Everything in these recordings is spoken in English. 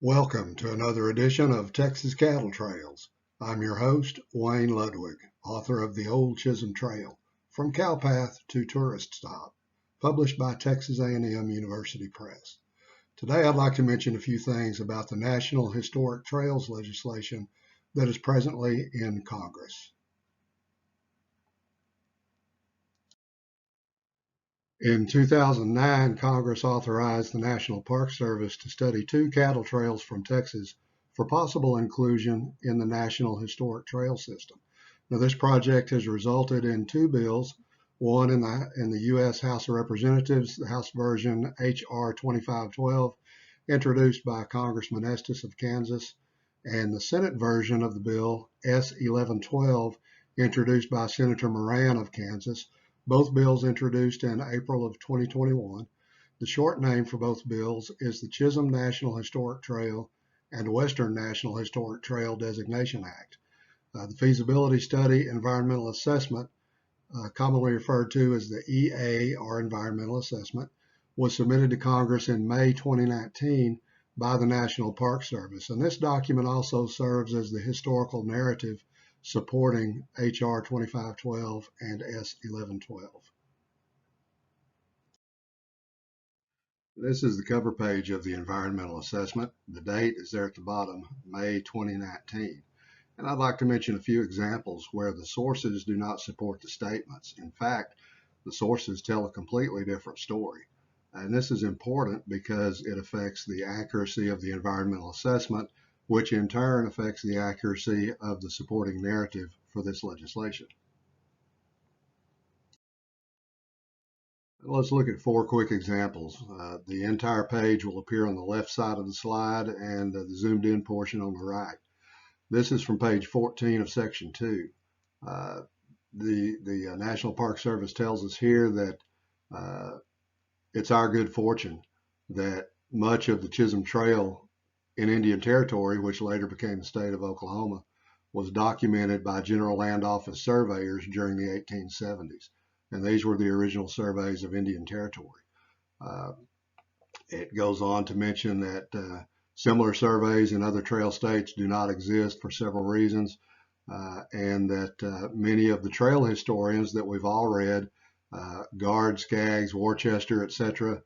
Welcome to another edition of Texas Cattle Trails. I'm your host, Wayne Ludwig, author of The Old Chisholm Trail, From Cowpath to Tourist Stop, published by Texas A&M University Press. Today I'd like to mention a few things about the National Historic Trails legislation that is presently in Congress. In 2009, Congress authorized the National Park Service to study 2 cattle trails from Texas for possible inclusion in the National Historic Trail System. Now, this project has resulted in 2 bills, one in the U.S. House of Representatives, the House version H.R. 2512, introduced by Congressman Estes of Kansas, and the Senate version of the bill, S. 1112, introduced by Senator Moran of Kansas. Both bills introduced in April of 2021. The short name for both bills is the Chisholm National Historic Trail and Western National Historic Trail Designation Act. The feasibility study environmental assessment, commonly referred to as the EA or environmental assessment, was submitted to Congress in May 2019 by the National Park Service. And this document also serves as the historical narrative supporting H.R. 2512 and S. 1112. This is the cover page of the environmental assessment. The date is there at the bottom, May 2019. And I'd like to mention a few examples where the sources do not support the statements. In fact, the sources tell a completely different story. And this is important because it affects the accuracy of the environmental assessment, which in turn affects the accuracy of the supporting narrative for this legislation. Let's look at 4 quick examples. The entire page will appear on the left side of the slide and the zoomed in portion on the right. This is from page 14 of section 2. The National Park Service tells us here that it's our good fortune that much of the Chisholm Trail in Indian Territory, which later became the state of Oklahoma, was documented by General Land Office surveyors during the 1870s. And these were the original surveys of Indian Territory. It goes on to mention that similar surveys in other trail states do not exist for several reasons, and that many of the trail historians that we've all read, Guard, Skaggs, Worcester, etc.,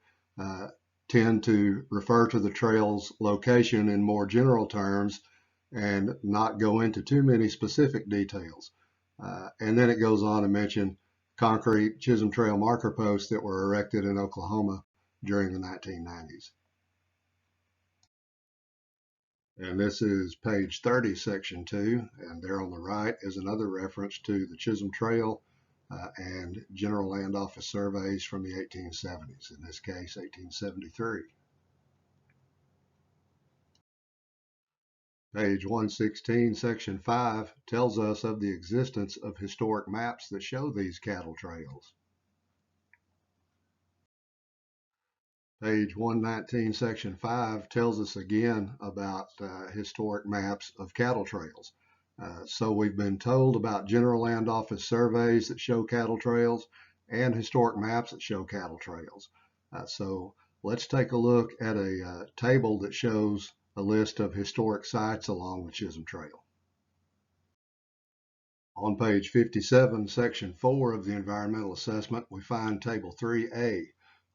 tend to refer to the trail's location in more general terms and not go into too many specific details. And then it goes on to mention concrete Chisholm Trail marker posts that were erected in Oklahoma during the 1990s. And this is page 30, section 2, and there on the right is another reference to the Chisholm Trail and General Land Office surveys from the 1870s, in this case 1873. Page 116, section 5 tells us of the existence of historic maps that show these cattle trails. Page 119, section 5 tells us again about historic maps of cattle trails. So we've been told about General Land Office surveys that show cattle trails and historic maps that show cattle trails. So let's take a look at a table that shows a list of historic sites along the Chisholm Trail. On page 57, section 4 of the environmental assessment, we find table 3A,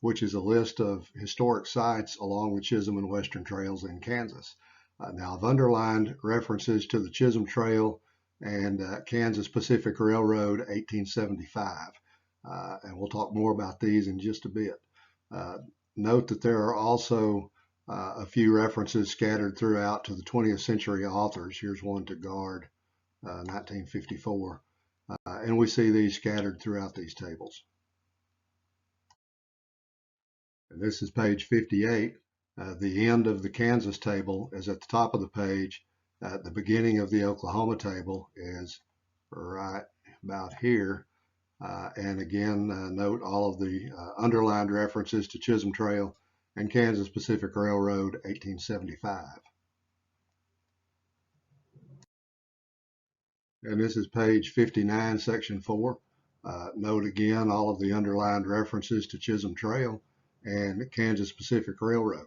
which is a list of historic sites along the Chisholm and Western Trails in Kansas. Now, I've underlined references to the Chisholm Trail and Kansas Pacific Railroad 1875, and we'll talk more about these in just a bit. Note that there are also a few references scattered throughout to the 20th century authors. Here's one to Guard, 1954, and we see these scattered throughout these tables. And this is page 58. The end of the Kansas table is at the top of the page. The beginning of the Oklahoma table is right about here. And again, note all of the underlined references to Chisholm Trail and Kansas Pacific Railroad 1875. And this is page 59, section 4. Note again all of the underlined references to Chisholm Trail and Kansas Pacific Railroad.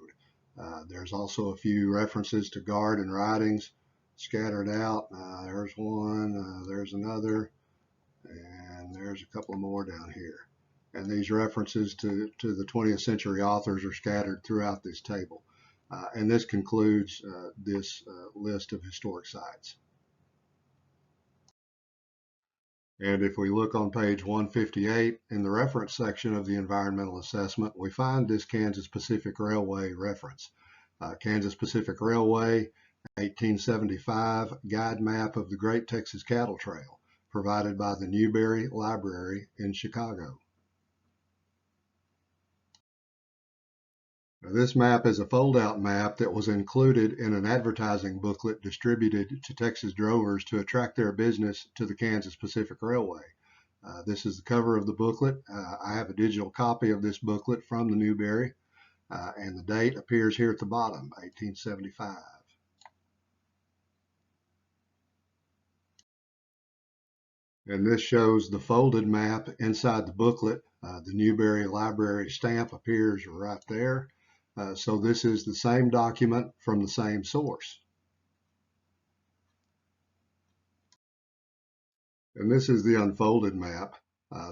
There's also a few references to guard and ridings scattered out. There's one, there's another, and there's a couple more down here. And these references to the 20th century authors are scattered throughout this table. And this concludes this list of historic sites. And if we look on page 158 in the reference section of the environmental assessment, we find this Kansas Pacific Railway reference. Kansas Pacific Railway, 1875 guide map of the Great Texas Cattle Trail, provided by the Newberry Library in Chicago. Now, this map is a fold-out map that was included in an advertising booklet distributed to Texas drovers to attract their business to the Kansas Pacific Railway. This is the cover of the booklet. I have a digital copy of this booklet from the Newberry, and the date appears here at the bottom, 1875. And this shows the folded map inside the booklet. The Newberry Library stamp appears right there. So this is the same document from the same source. And this is the unfolded map.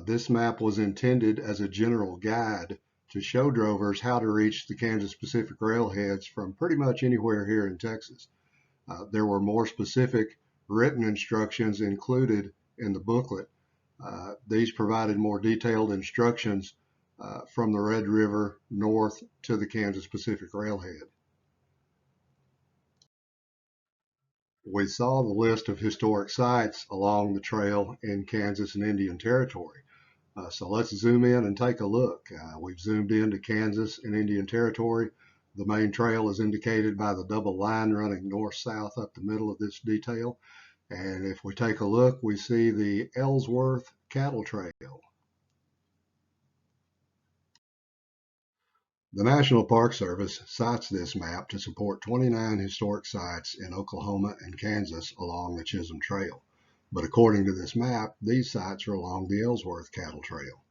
This map was intended as a general guide to show drovers how to reach the Kansas Pacific railheads from pretty much anywhere here in Texas. There were more specific written instructions included in the booklet. These provided more detailed instructions from the Red River north to the Kansas Pacific railhead. We saw the list of historic sites along the trail in Kansas and Indian Territory. So let's zoom in and take a look. We've zoomed into Kansas and Indian Territory. The main trail is indicated by the double line running north-south up the middle of this detail. And if we take a look, we see the Ellsworth Cattle Trail. The National Park Service cites this map to support 29 historic sites in Oklahoma and Kansas along the Chisholm Trail. But according to this map, these sites are along the Ellsworth Cattle Trail.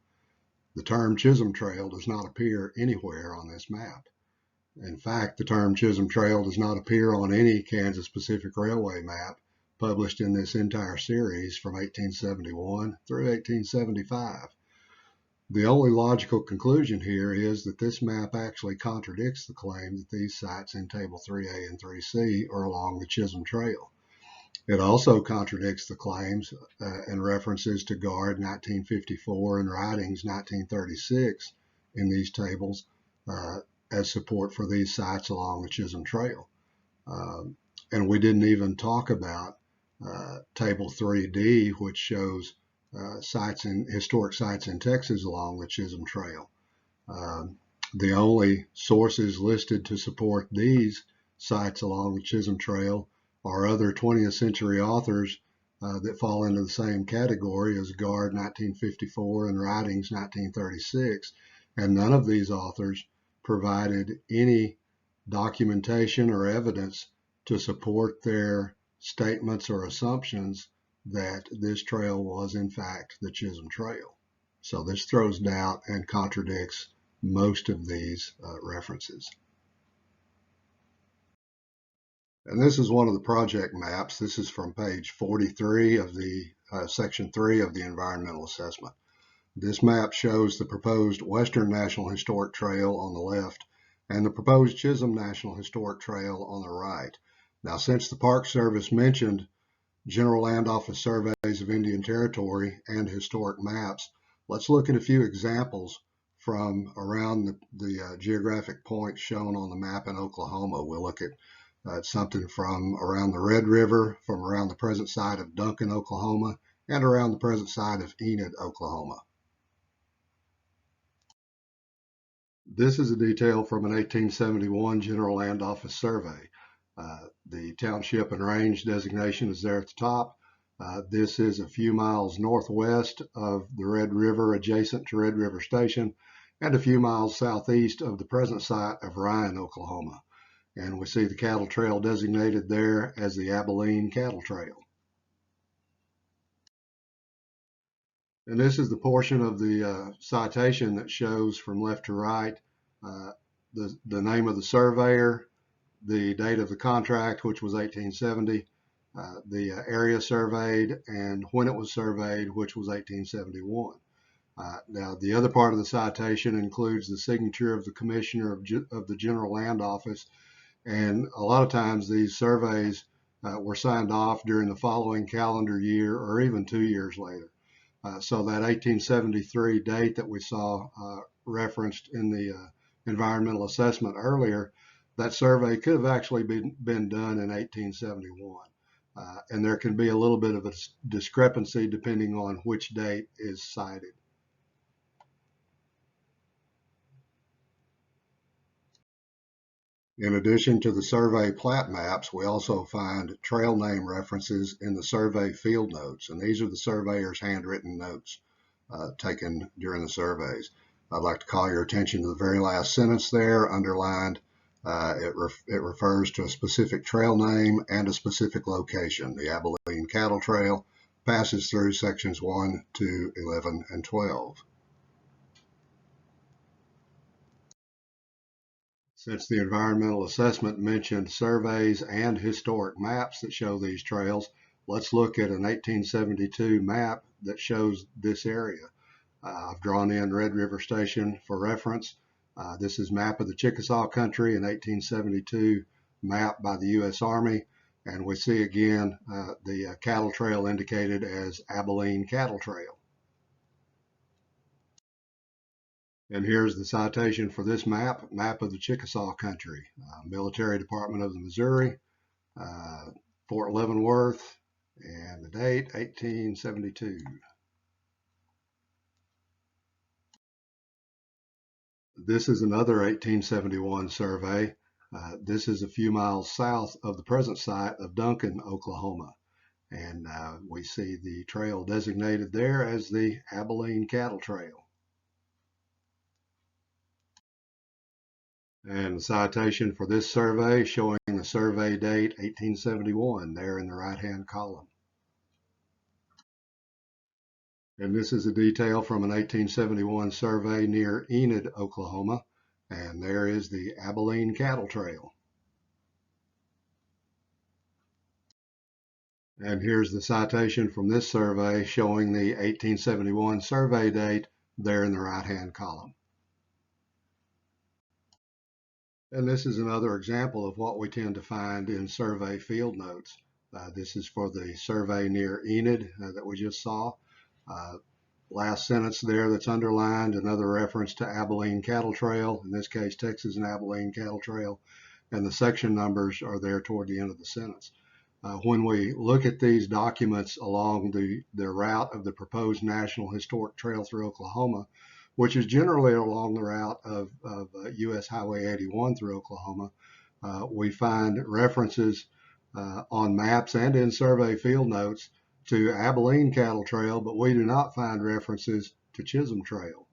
The term Chisholm Trail does not appear anywhere on this map. In fact, the term Chisholm Trail does not appear on any Kansas Pacific Railway map published in this entire series from 1871 through 1875. The only logical conclusion here is that this map actually contradicts the claim that these sites in Table 3A and 3C are along the Chisholm Trail. It also contradicts the claims and references to Guard 1954 and Ridings 1936 in these tables as support for these sites along the Chisholm Trail. And we didn't even talk about Table 3D, which shows historic sites in Texas along the Chisholm Trail. The only sources listed to support these sites along the Chisholm Trail are other 20th century authors that fall into the same category as Guard 1954 and Ridings 1936, and none of these authors provided any documentation or evidence to support their statements or assumptions that this trail was in fact the Chisholm Trail. So this throws doubt and contradicts most of these references. And this is one of the project maps. This is from page 43 of the section 3 of the environmental assessment. This map shows the proposed Western National Historic Trail on the left and the proposed Chisholm National Historic Trail on the right. Now, since the Park Service mentioned General Land Office surveys of Indian Territory and historic maps, let's look at a few examples from around the geographic points shown on the map in Oklahoma. We'll look at something from around the Red River, from around the present site of Duncan, Oklahoma, and around the present site of Enid, Oklahoma. This is a detail from an 1871 General Land Office survey. The township and range designation is there at the top. This is a few miles northwest of the Red River, adjacent to Red River Station, and a few miles southeast of the present site of Ryan, Oklahoma. And we see the cattle trail designated there as the Abilene Cattle Trail. And this is the portion of the citation that shows from left to right the name of the surveyor, the date of the contract, which was 1870, the area surveyed, and when it was surveyed, which was 1871. Now, the other part of the citation includes the signature of the commissioner of the General Land Office, and a lot of times these surveys were signed off during the following calendar year or even 2 years later. So that 1873 date that we saw referenced in the environmental assessment earlier, that survey could have actually been done in 1871. And there can be a little bit of a discrepancy depending on which date is cited. In addition to the survey plat maps, we also find trail name references in the survey field notes, and these are the surveyor's handwritten notes taken during the surveys. I'd like to call your attention to the very last sentence there, underlined. It refers to a specific trail name and a specific location. The Abilene Cattle Trail passes through sections 1, 2, 11, and 12. Since the environmental assessment mentioned surveys and historic maps that show these trails, let's look at an 1872 map that shows this area. I've drawn in Red River Station for reference. This is map of the Chickasaw country, an 1872 map by the U.S. Army, and we see again the cattle trail indicated as Abilene Cattle Trail. And here's the citation for this map of the Chickasaw country, Military Department of the Missouri, Fort Leavenworth, and the date, 1872. This is another 1871 survey. This is a few miles south of the present site of Duncan, Oklahoma. And we see the trail designated there as the Abilene Cattle Trail. And the citation for this survey showing the survey date 1871 there in the right-hand column. And this is a detail from an 1871 survey near Enid, Oklahoma. And there is the Abilene Cattle Trail. And here's the citation from this survey showing the 1871 survey date there in the right-hand column. And this is another example of what we tend to find in survey field notes. This is for the survey near Enid that we just saw. Last sentence there that's underlined, another reference to Abilene Cattle Trail, in this case Texas and Abilene Cattle Trail, and the section numbers are there toward the end of the sentence. When we look at these documents along the route of the proposed National Historic Trail through Oklahoma, which is generally along the route of US Highway 81 through Oklahoma, we find references on maps and in survey field notes to Abilene Cattle Trail, but we do not find references to Chisholm Trail.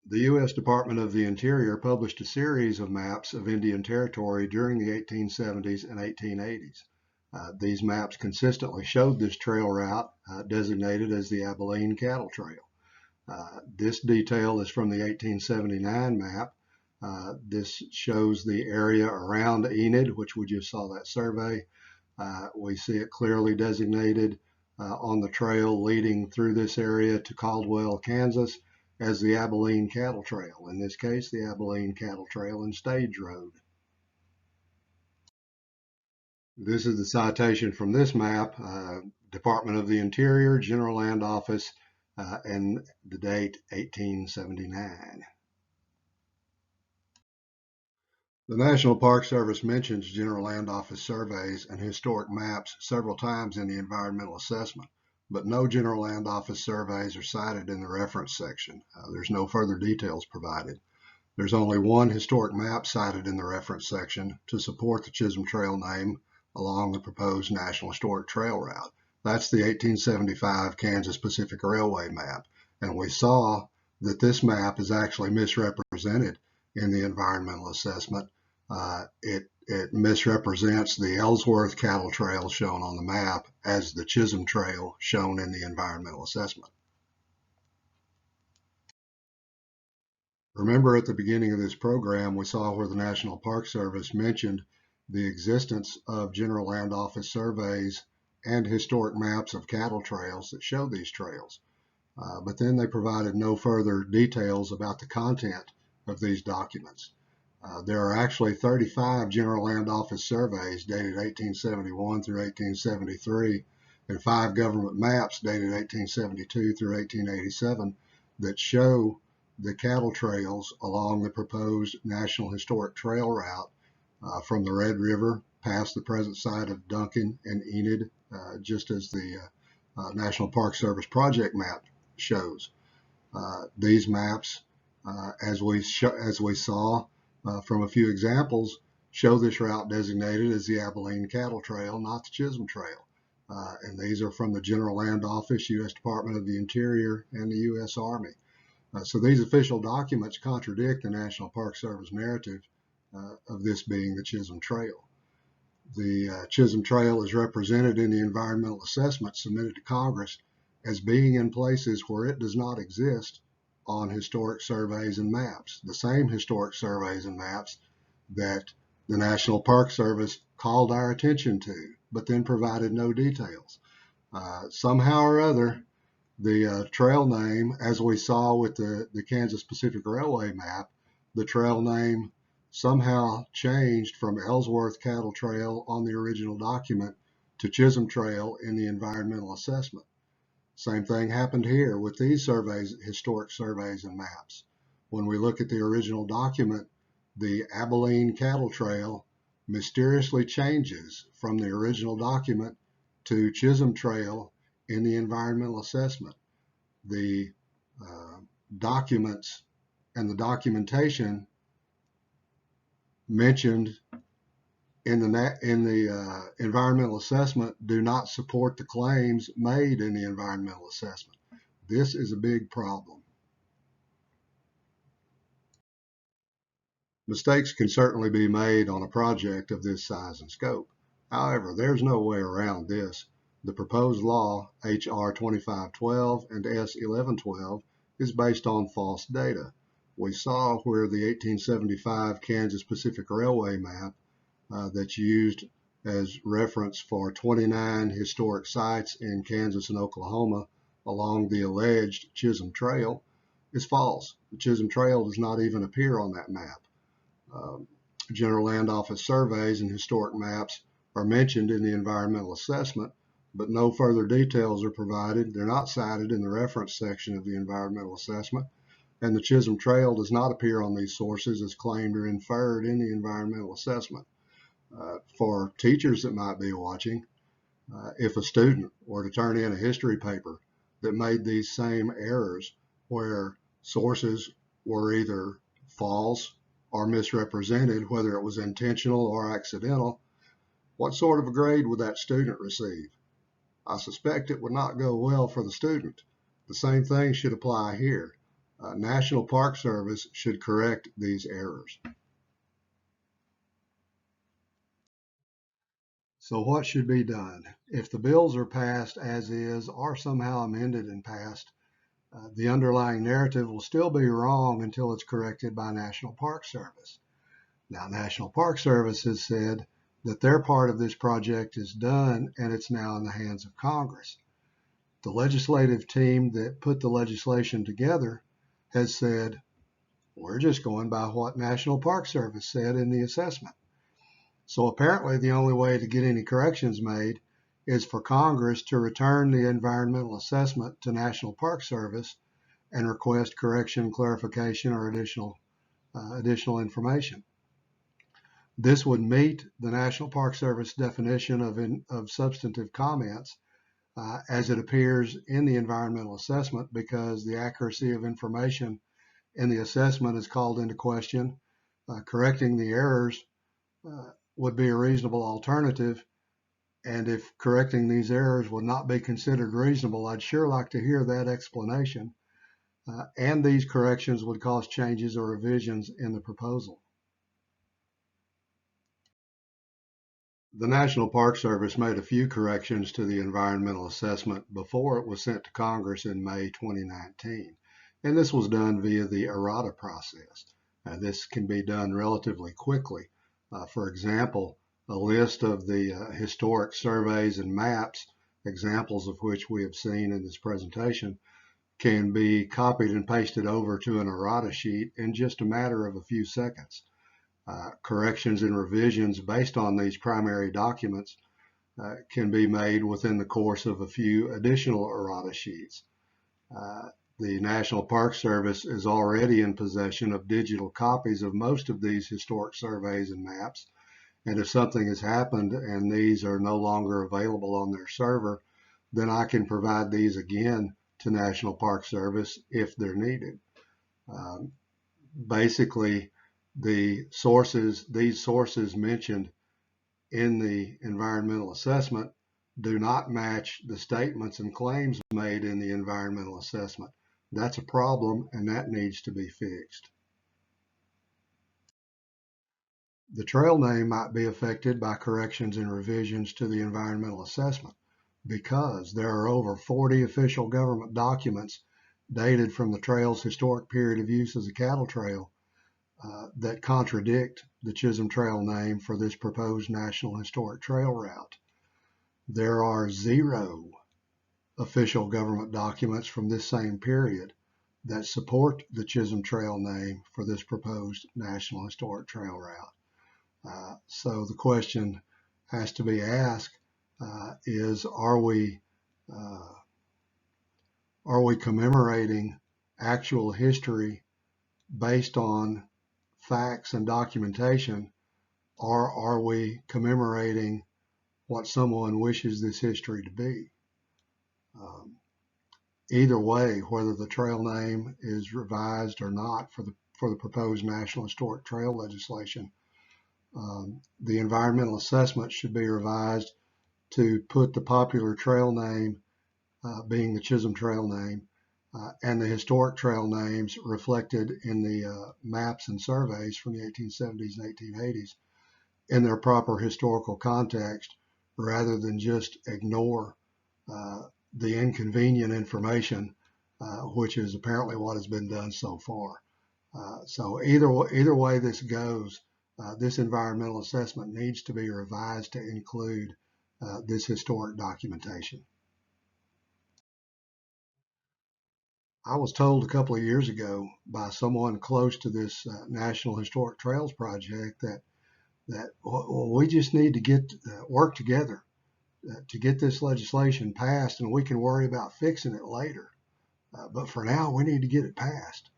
The U.S. Department of the Interior published a series of maps of Indian Territory during the 1870s and 1880s. These maps consistently showed this trail route designated as the Abilene Cattle Trail. This detail is from the 1879 map. This shows the area around Enid, which we just saw that survey. We see it clearly designated on the trail leading through this area to Caldwell, Kansas, as the Abilene Cattle Trail. In this case, the Abilene Cattle Trail and Stage Road. This is the citation from this map, Department of the Interior, General Land Office, and the date 1879. The National Park Service mentions General Land Office surveys and historic maps several times in the environmental assessment, but no General Land Office surveys are cited in the reference section. There's no further details provided. There's only one historic map cited in the reference section to support the Chisholm Trail name along the proposed National Historic Trail route. That's the 1875 Kansas Pacific Railway map, and we saw that this map is actually misrepresented in the environmental assessment. It misrepresents the Ellsworth Cattle Trail shown on the map as the Chisholm Trail shown in the environmental assessment. Remember at the beginning of this program, we saw where the National Park Service mentioned the existence of General Land Office surveys and historic maps of cattle trails that show these trails. But then they provided no further details about the content of these documents. There are actually 35 General Land Office surveys dated 1871 through 1873 and 5 government maps dated 1872 through 1887 that show the cattle trails along the proposed National Historic Trail route from the Red River past the present site of Duncan and Enid, just as the National Park Service project map shows. These maps, as we saw from a few examples, show this route designated as the Abilene Cattle Trail, not the Chisholm Trail. And these are from the General Land Office, U.S. Department of the Interior, and the U.S. Army. So these official documents contradict the National Park Service narrative of this being the Chisholm Trail. The Chisholm Trail is represented in the environmental assessment submitted to Congress as being in places where it does not exist on historic surveys and maps, the same historic surveys and maps that the National Park Service called our attention to, but then provided no details. Somehow or other, the trail name, as we saw with the Kansas Pacific Railway map, the trail name somehow changed from Ellsworth Cattle Trail on the original document to Chisholm Trail in the environmental assessment. Same thing happened here with these surveys, historic surveys and maps. When we look at the original document, the Abilene Cattle Trail mysteriously changes from the original document to Chisholm Trail in the environmental assessment. The documents and the documentation mentioned in the environmental assessment do not support the claims made in the environmental assessment. This is a big problem. Mistakes can certainly be made on a project of this size and scope. However, there's no way around this. The proposed law, H.R. 2512 and S. 1112, is based on false data. We saw where the 1875 Kansas Pacific Railway map that's used as reference for 29 historic sites in Kansas and Oklahoma along the alleged Chisholm Trail is false. The Chisholm Trail does not even appear on that map. General Land Office surveys and historic maps are mentioned in the environmental assessment, but no further details are provided. They're not cited in the reference section of the environmental assessment, and the Chisholm Trail does not appear on these sources as claimed or inferred in the environmental assessment. For teachers that might be watching, if a student were to turn in a history paper that made these same errors where sources were either false or misrepresented, whether it was intentional or accidental, what sort of a grade would that student receive? I suspect it would not go well for the student. The same thing should apply here. National Park Service should correct these errors. So what should be done? If the bills are passed as is or somehow amended and passed, the underlying narrative will still be wrong until it's corrected by National Park Service. Now, National Park Service has said that their part of this project is done and it's now in the hands of Congress. The legislative team that put the legislation together has said, we're just going by what National Park Service said in the assessment. So apparently the only way to get any corrections made is for Congress to return the environmental assessment to National Park Service and request correction, clarification, or additional information. This would meet the National Park Service definition of substantive comments as it appears in the environmental assessment, because the accuracy of information in the assessment is called into question. Correcting the errors would be a reasonable alternative, and if correcting these errors would not be considered reasonable, I'd sure like to hear that explanation. And these corrections would cause changes or revisions in the proposal. The National Park Service made a few corrections to the environmental assessment before it was sent to Congress in May 2019. and this was done via the errata process. This can be done relatively quickly. For example, a list of the historic surveys and maps, examples of which we have seen in this presentation, can be copied and pasted over to an errata sheet in just a matter of a few seconds. Corrections and revisions based on these primary documents can be made within the course of a few additional errata sheets. The National Park Service is already in possession of digital copies of most of these historic surveys and maps, and if something has happened and these are no longer available on their server, then I can provide these again to National Park Service if they're needed. Basically, these sources mentioned in the environmental assessment do not match the statements and claims made in the environmental assessment. That's a problem, and that needs to be fixed. The trail name might be affected by corrections and revisions to the environmental assessment because there are over 40 official government documents dated from the trail's historic period of use as a cattle trail that contradict the Chisholm Trail name for this proposed National Historic Trail route. There are 0 official government documents from this same period that support the Chisholm Trail name for this proposed National Historic Trail route. So the question has to be asked is, are we commemorating actual history based on facts and documentation, or are we commemorating what someone wishes this history to be? Either way, whether the trail name is revised or not for the proposed National Historic Trail legislation, the environmental assessment should be revised to put the popular trail name, being the Chisholm Trail name, and the historic trail names reflected in the maps and surveys from the 1870s and 1880s in their proper historical context, rather than just ignore the inconvenient information, which is apparently what has been done so far. So either way this goes, this environmental assessment needs to be revised to include this historic documentation. I was told a couple of years ago by someone close to this National Historic Trails project that we just need to get work together to get this legislation passed, and we can worry about fixing it later. But for now, we need to get it passed.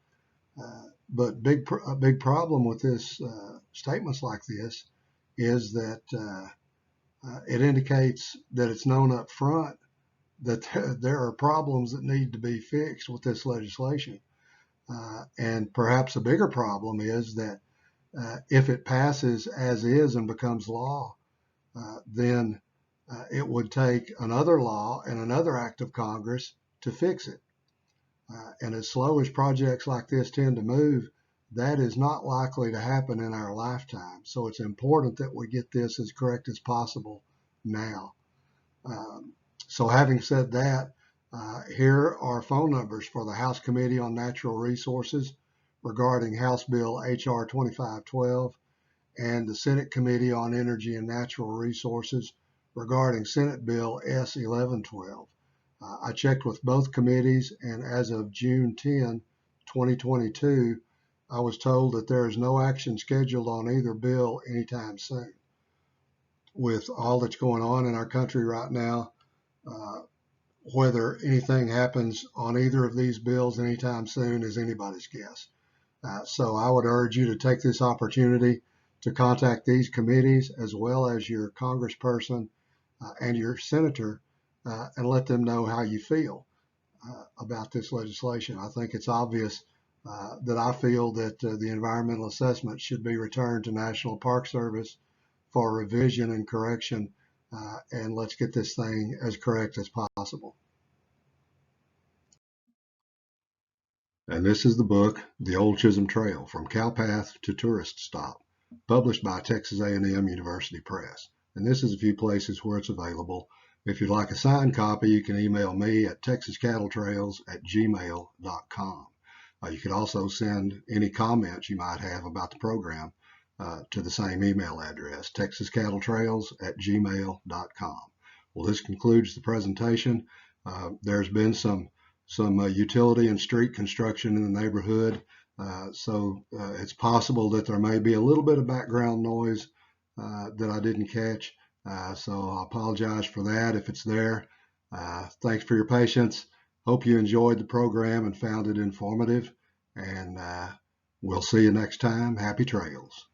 But a big problem with this statements like this is that it indicates that it's known up front that there are problems that need to be fixed with this legislation. And perhaps a bigger problem is that if it passes as is and becomes law, then it would take another law and another act of Congress to fix it. And as slow as projects like this tend to move, that is not likely to happen in our lifetime. So it's important that we get this as correct as possible now. So having said that, here are phone numbers for the House Committee on Natural Resources regarding House Bill H.R. 2512 and the Senate Committee on Energy and Natural Resources regarding Senate Bill S. 1112. I checked with both committees, and as of June 10, 2022, I was told that there is no action scheduled on either bill anytime soon. With all that's going on in our country right now, whether anything happens on either of these bills anytime soon is anybody's guess. So I would urge you to take this opportunity to contact these committees as well as your congressperson and your senator and let them know how you feel about this legislation. I think it's obvious that I feel that the environmental assessment should be returned to National Park Service for revision and correction, and let's get this thing as correct as possible. And this is the book, The Old Chisholm Trail, From Cowpath to Tourist Stop, published by Texas A&M University Press. And this is a few places where it's available. If you'd like a signed copy, you can email me at texascattletrails@gmail.com. You could also send any comments you might have about the program to the same email address, texascattletrails@gmail.com. Well, this concludes the presentation. There's been some utility and street construction in the neighborhood, so it's possible that there may be a little bit of background noise that I didn't catch. So I apologize for that if it's there. Thanks for your patience. Hope you enjoyed the program and found it informative. And we'll see you next time. Happy trails.